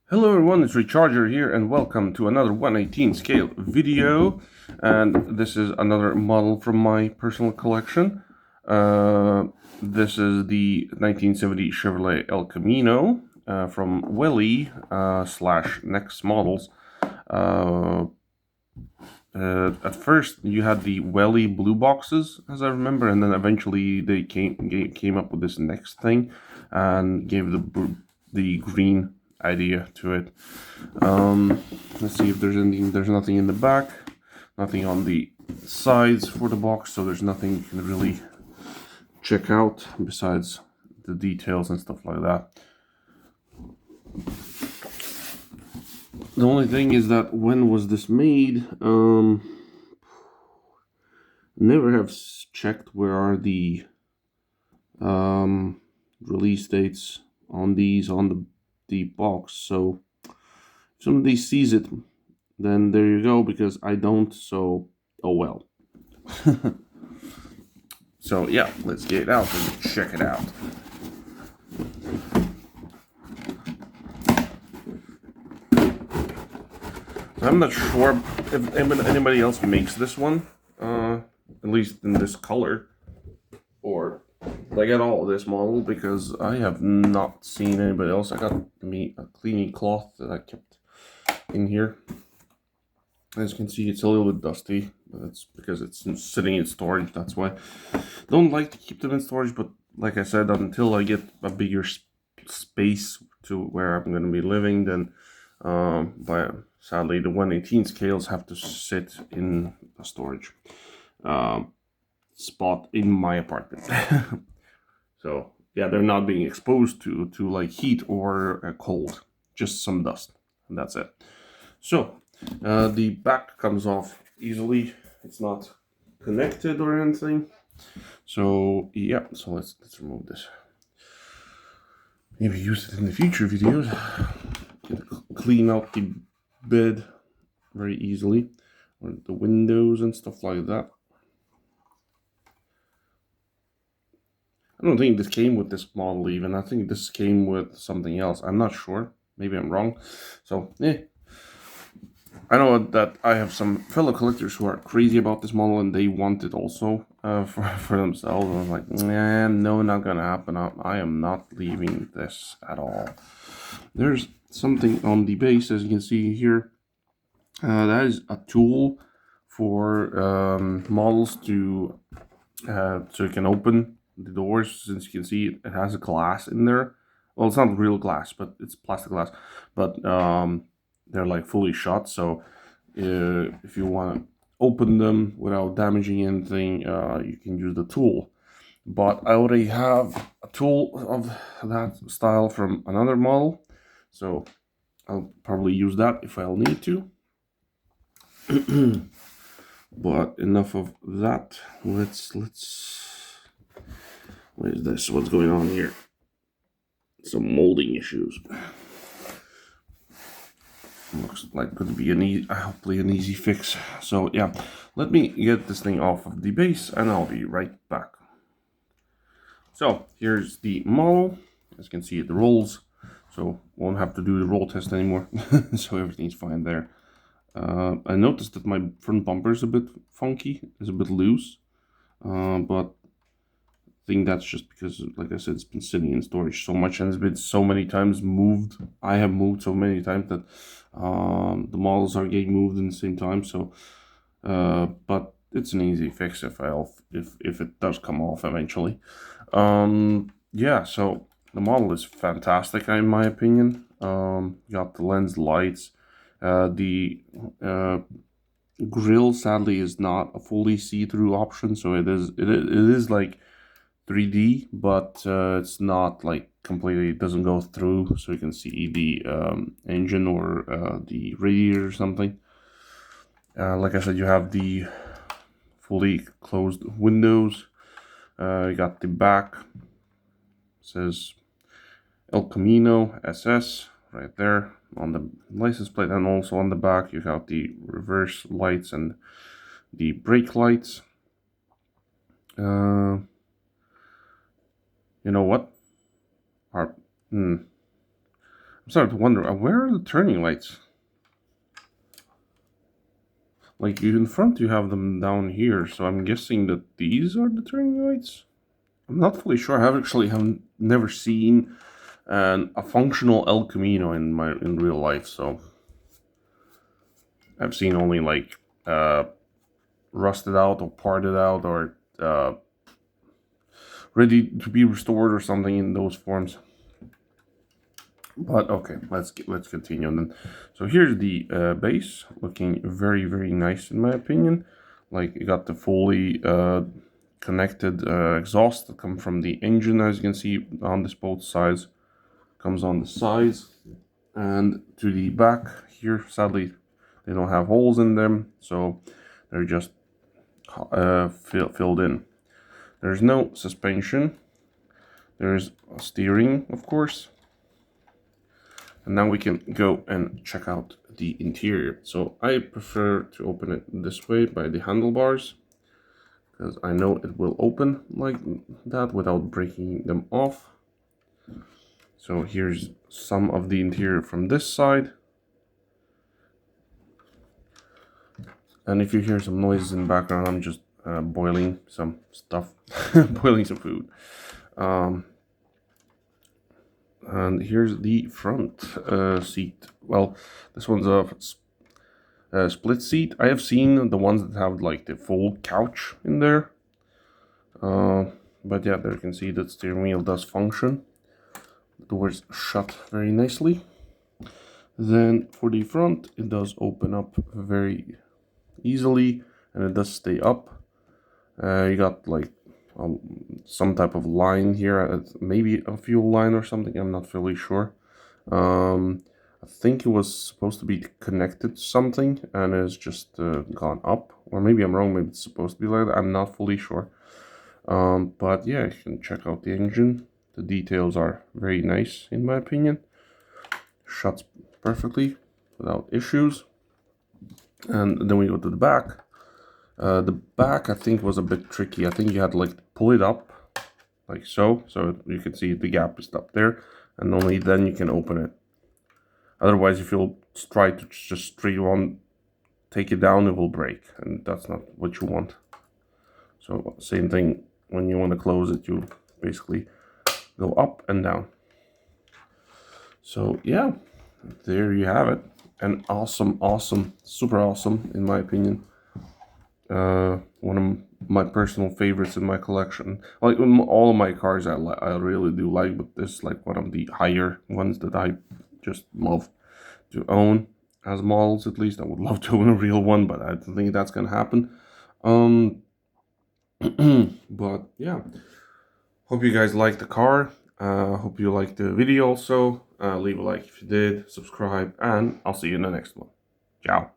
Hello everyone, it's Recharger here and welcome to another 1/18 scale video, and this is another model from my personal collection. This is the 1970 Chevrolet El Camino from Welly /NEX models. At first you had the Welly blue boxes, as I remember, and then eventually they came up with this NEX thing and gave the green idea to it. Let's see if there's anything. There's nothing in the back, nothing on the sides for the box, so there's nothing you can really check out besides the details and stuff like that. The only thing is that when was this made? Never have checked where are the release dates on these on the box, so if somebody sees it, then there you go, because I don't, so oh well. So yeah, let's get it out and check it out. I'm not sure if anybody else makes this one, at least in this color, or like at all this model, because I have not seen anybody else. I got me a cleaning cloth that I kept in here. As you can see, it's a little bit dusty, but that's because it's sitting in storage, that's why. Don't like to keep them in storage, but like I said, until I get a bigger space to where I'm going to be living, then sadly the 1/18 scales have to sit in a storage spot in my apartment. So yeah, they're not being exposed to like heat or cold, just some dust, and that's it. So the back comes off easily. It's not connected or anything. So yeah, so let's remove this. Maybe use it in the future videos. Clean out the bed very easily, or the windows and stuff like that. I don't think this came with this model even. I think this came with something else. I'm not sure. Maybe I'm wrong. So yeah. I know that I have some fellow collectors who are crazy about this model and they want it also for themselves. I was like, nah, no, not gonna happen. I am not leaving this at all. There's something on the base, as you can see here. That is a tool for models to so you can open the doors. Since you can see it has a glass in there. Well, it's not real glass, but it's plastic glass. But they're like fully shut, so if you want to open them without damaging anything, you can use the tool. But I already have a tool of that style from another model, so I'll probably use that if I'll need to. But enough of that. Let's what is this? What's going on here? Some molding issues. Looks like could be hopefully an easy fix. So yeah, let me get this thing off of the base and I'll be right back. So here's the model. As you can see, it rolls, so won't have to do the roll test anymore. So everything's fine there. I noticed that my front bumper is a bit funky, it's a bit loose, but I think that's just because, like I said, it's been sitting in storage so much and it's been so many times moved. I have moved so many times that the models are getting moved in the same time. So, but it's an easy fix if it does come off eventually. Yeah, so the model is fantastic in my opinion. Got the lens lights, the grill sadly is not a fully see-through option, so it is like 3D, but it's not like completely, it doesn't go through, so you can see the engine or the radiator or something. Like I said, you have the fully closed windows. You got the back, it says El Camino SS right there on the license plate, and also on the back you have the reverse lights and the brake lights. You know what? I'm I'm starting to wonder, where are the turning lights? Like, in front you have them down here, so I'm guessing that these are the turning lights? I'm not fully sure. I have never seen a functional El Camino in real life, so I've seen only like rusted out or parted out or ready to be restored or something in those forms. But okay, let's continue then. So here's the base, looking very, very nice in my opinion. Like, you got the fully connected exhaust that come from the engine, as you can see on this both sides. Comes on the sides and to the back here. Sadly, they don't have holes in them, so they're just filled in. There's no suspension. There's a steering, of course. And now we can go and check out the interior. So I prefer to open it this way by the handlebars, because I know it will open like that without breaking them off. So here's some of the interior from this side. And if you hear some noises in the background, I'm just boiling some stuff, boiling some food. And here's the front seat. Well, this one's a split seat. I have seen the ones that have like the full couch in there. But yeah, there you can see that steering wheel does function. The doors shut very nicely. Then for the front, it does open up very easily, and it does stay up. You got like some type of line here, maybe a fuel line or something, I'm not fully sure. I think it was supposed to be connected to something and it's just gone up, or maybe I'm wrong, maybe it's supposed to be like that, I'm not fully sure. But yeah, you can check out the engine. The details are very nice in my opinion. Shuts perfectly without issues. And then we go to the back. The back, I think, was a bit tricky. I think you had to like pull it up like so you can see the gap is up there, and only then you can open it. Otherwise, if you'll try to just straight on take it down, it will break, and that's not what you want. So same thing, when you want to close it, you basically go up and down. So yeah, there you have it. An awesome, super awesome, in my opinion. One of my personal favorites in my collection. Like all of my cars, I really do like, but this is like one of the higher ones that I just love to own as models. At least I would love to own a real one, but I don't think that's gonna happen. But yeah, hope you guys like the car. Hope you liked the video also. Leave a like if you did, subscribe, and I'll see you in the next one. Ciao.